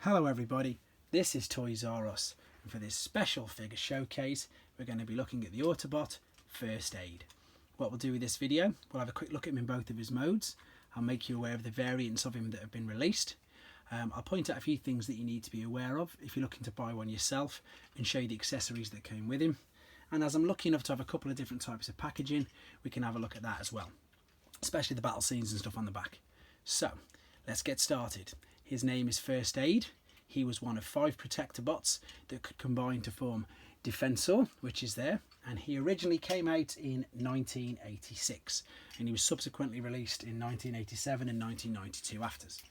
Hello everybody, this is Toys R Us, and for this special figure showcase we're going to be looking at the Autobot First Aid. What we'll do with this video, we'll have a quick look at him in both of his modes. I'll make you aware of the variants of him that have been released. I'll point out a few things that you need to be aware of if you're looking to buy one yourself, and show you the accessories that came with him. And as I'm lucky enough to have a couple of different types of packaging, we can have a look at that as well, especially the battle scenes and stuff on the back. So let's get started. His name is First Aid. He was one of 5 protector bots that could combine to form Defensor, which is there, and he originally came out in 1986 and he was subsequently released in 1987 and 1992 afters.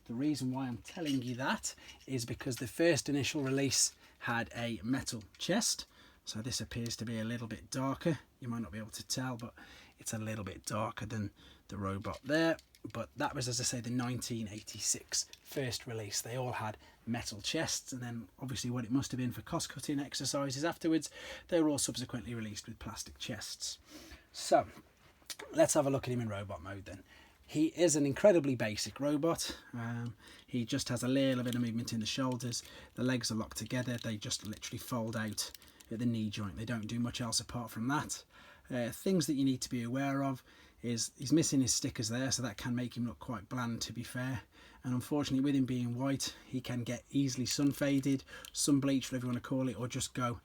The reason why I'm telling you that is because the first initial release had a metal chest, so this appears to be a little bit darker. You might not be able to tell, but it's a little bit darker than the robot there. But that was, as I say, the 1986 first release. They all had metal chests, and then obviously what it must have been for cost cutting exercises afterwards, they were all subsequently released with plastic chests. So let's have a look at him in robot mode then. He is an incredibly basic robot. He just has a little bit of movement in the shoulders. The legs are locked together. They just literally fold out at the knee joint. They don't do much else apart from that. Things that you need to be aware of is he's missing his stickers there, so that can make him look quite bland, to be fair. And unfortunately, with him being white, he can get easily sun faded, sun bleached, whatever you want to call it, or just go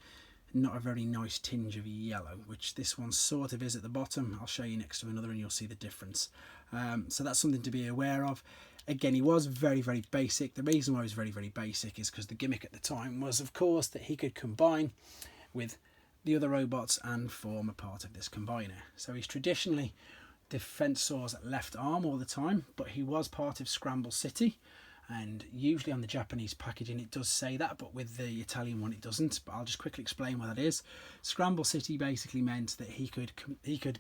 not a very nice tinge of yellow, which this one sort of is at the bottom. I'll show you next to another and you'll see the difference. So that's something to be aware of. Again, he was very, very basic. The reason why he was very, very basic is because the gimmick at the time was, of course, that he could combine with the other robots and form a part of this combiner. So he's traditionally Defensor's left arm all the time, but he was part of Scramble City, and usually on the Japanese packaging it does say that, but with the Italian one it doesn't. But I'll just quickly explain what that is. Scramble City basically meant that he could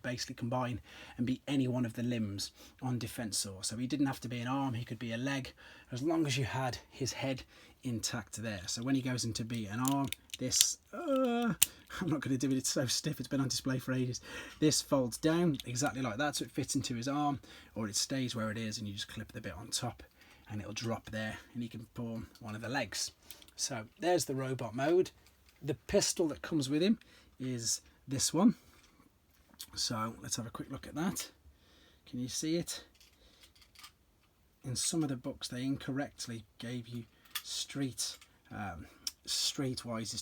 basically combine and be any one of the limbs on Defensor. So he didn't have to be an arm, he could be a leg, as long as you had his head intact there. So when he goes into be an arm, this I'm not going to do it, it's so stiff, it's been on display for ages. This folds down exactly like that, so it fits into his arm, or it stays where it is and you just clip the bit on top and it'll drop there and he can form one of the legs. So there's the robot mode. The pistol that comes with him is this one. So let's have a quick look at that. Can you see it? In some of the books they incorrectly gave you streetwise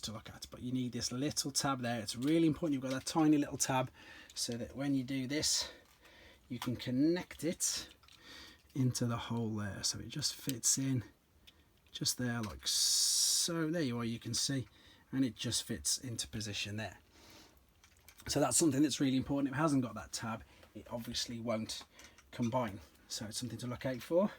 to look at, but you need this little tab there. It's really important you've got that tiny little tab so that when you do this you can connect it into the hole there, so it just fits in just there like so. There you are, you can see, and it just fits into position there. So that's something that's really important. If it hasn't got that tab, it obviously won't combine, so it's something to look out for.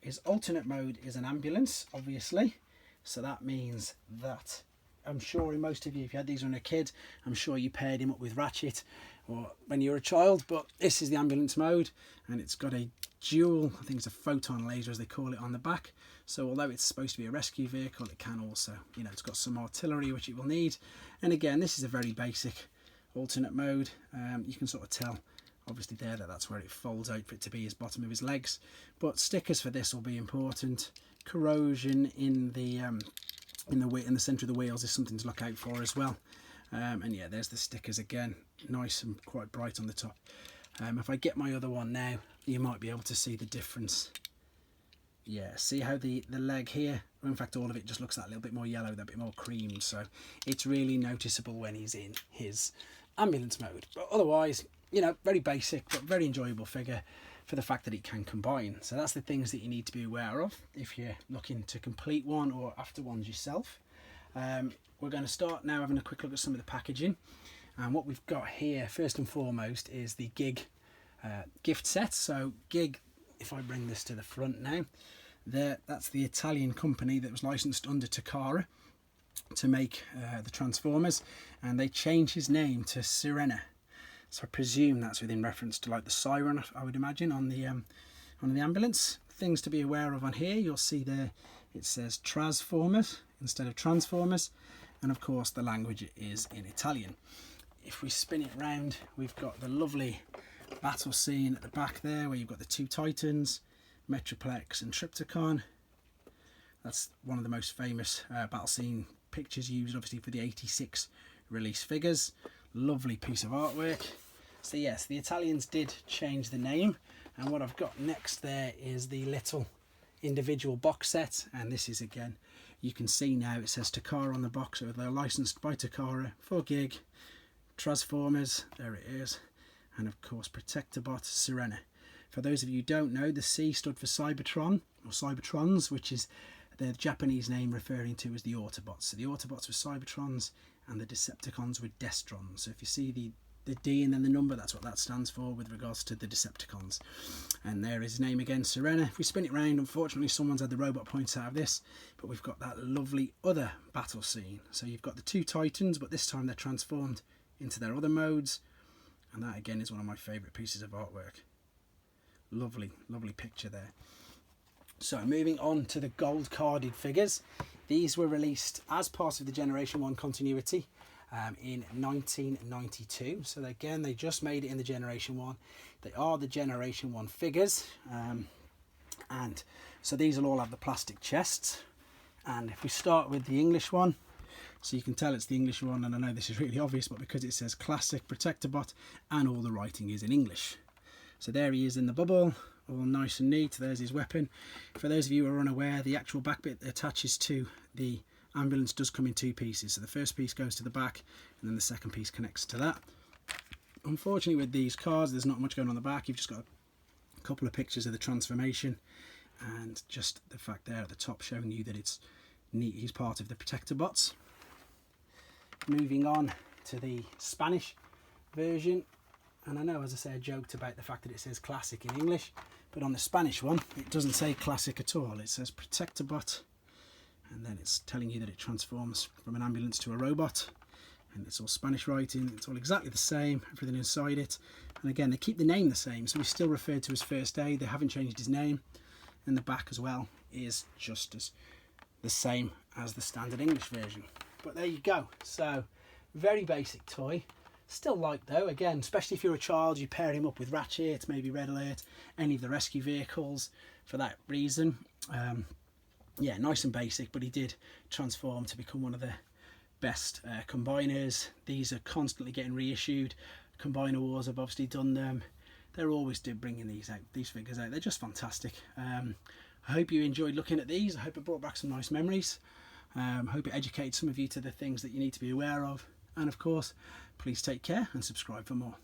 His alternate mode is an ambulance, obviously. So that means that, I'm sure most of you, if you had these when you were a kid, I'm sure you paired him up with Ratchet or when you were a child, but this is the ambulance mode, and it's got a dual, I think it's a photon laser as they call it, on the back. So although it's supposed to be a rescue vehicle, it can also, you know, it's got some artillery which it will need. And again, this is a very basic alternate mode. You can sort of tell obviously there that that's where it folds out for it to be his bottom of his legs, but stickers for this will be important. Corrosion in the centre of the wheels is something to look out for as well. And yeah, there's the stickers again, nice and quite bright on the top. If I get my other one now, you might be able to see the difference. Yeah, see how the leg here, in fact all of it just looks that little bit more yellow, that bit more cream, so it's really noticeable when he's in his ambulance mode. But otherwise, you know, very basic but very enjoyable figure for the fact that it can combine. So that's the things that you need to be aware of if you're looking to complete one or after ones yourself. We're going to start now having a quick look at some of the packaging, and what we've got here first and foremost is the Gig gift set. So Gig, if I bring this to the front now, that's the Italian company that was licensed under Takara to make the Transformers, and they changed his name to Sirena. So I presume that's within reference to like the siren, I would imagine, on the ambulance. Things to be aware of on here, you'll see there it says Transformers instead of Transformers, and of course the language is in Italian. If we spin it round, we've got the lovely battle scene at the back there where you've got the 2 Titans, Metroplex and Triptychon. That's one of the most famous battle scene pictures used obviously for the 86 release figures. Lovely piece of artwork. So yes, the Italians did change the name, and what I've got next there is the little individual box set, and this is, again, you can see now it says Takara on the box, so they're licensed by Takara, 4 gig, Transformers, there it is, and of course Protectobot Sirena. For those of you who don't know, the C stood for Cybertron, or Cybertrons, which is the Japanese name referring to as the Autobots. So the Autobots were Cybertrons and the Decepticons were Destrons. So if you see the D and then the number, that's what that stands for with regards to the Decepticons. And there is his name again, Sirena. If we spin it round, unfortunately someone's had the robot points out of this, but we've got that lovely other battle scene. So you've got the 2 Titans, but this time they're transformed into their other modes, and that again is one of my favourite pieces of artwork. Lovely, lovely picture there. So moving on to the gold carded figures. These were released as part of the Generation 1 continuity in 1992. So again, they just made it in the Generation 1. They are the Generation 1 figures. And so these will all have the plastic chests. And if we start with the English one, so you can tell it's the English one, and I know this is really obvious, but because it says Classic Protectobot and all the writing is in English. So there he is in the bubble, all nice and neat. There's his weapon. For those of you who are unaware, the actual back bit that attaches to the ambulance does come in 2 pieces. So the first piece goes to the back, and then the second piece connects to that. Unfortunately, with these cars, there's not much going on the back. You've just got a couple of pictures of the transformation, and just the fact there at the top showing you that it's neat. He's part of the Protectobots. Moving on to the Spanish version. And I know, as I say, I joked about the fact that it says Classic in English, but on the Spanish one, it doesn't say Classic at all. It says Protectobot, and then it's telling you that it transforms from an ambulance to a robot, and it's all Spanish writing. It's all exactly the same, everything inside it. And again, they keep the name the same, so he's still referred to as First Aid. They haven't changed his name, and the back as well is just as the same as the standard English version. But there you go. So, very basic toy. Still light though, again, especially if you're a child, you pair him up with Ratchet, maybe Red Alert, any of the rescue vehicles for that reason. Yeah, nice and basic, but he did transform to become one of the best combiners. These are constantly getting reissued. Combiner Wars have obviously done them. They're always bringing these figures out. They're just fantastic. I hope you enjoyed looking at these. I hope it brought back some nice memories. I hope it educates some of you to the things that you need to be aware of. And of course, please take care and subscribe for more.